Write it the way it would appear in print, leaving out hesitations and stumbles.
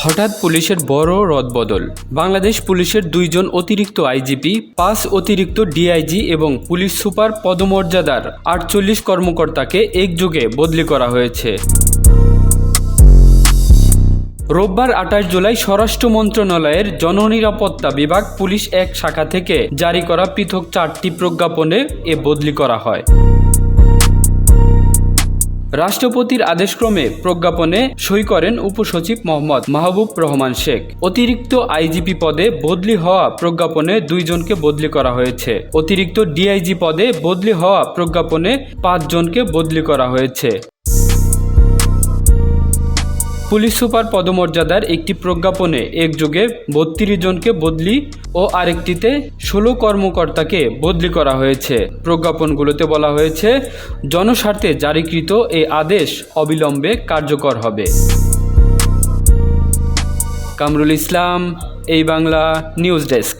হঠাৎ পুলিশের বড় রদবদল। বাংলাদেশ পুলিশের 2 জন অতিরিক্ত আইজিপি, 5 অতিরিক্ত ডিআইজি এবং পুলিশ সুপার পদমর্যাদার 48 কর্মকর্তাকে একযোগে বদলি করা হয়েছে। রোববার 28 জুলাই স্বরাষ্ট্র মন্ত্রণালয়ের জননিরাপত্তা বিভাগ পুলিশ এক শাখা থেকে জারি করা পৃথক 4টি প্রজ্ঞাপনে এ বদলি করা হয়। রাষ্ট্রপতির আদেশক্রমে প্রজ্ঞাপনে সই করেন উপসচিব মোহাম্মদ মাহবুব রহমান শেখ। অতিরিক্ত আইজিপি পদে বদলি হওয়া প্রজ্ঞাপনে 2 জনকে বদলি করা হয়েছে। অতিরিক্ত ডিআইজি পদে বদলি হওয়া প্রজ্ঞাপনে 5 জনকে বদলি করা হয়েছে। পুলিশ সুপার পদমর্যাদার একটি প্রজ্ঞাপনে একযোগে 32 জনকে বদলি ও আরেকটিতে 16 কর্মকর্তাকে বদলি করা হয়েছে। প্রজ্ঞাপনগুলোতে বলা হয়েছে, জনস্বার্থে জারিকৃত এই আদেশ অবিলম্বে কার্যকর হবে। কামরুল ইসলাম, এই বাংলা নিউজ ডেস্ক।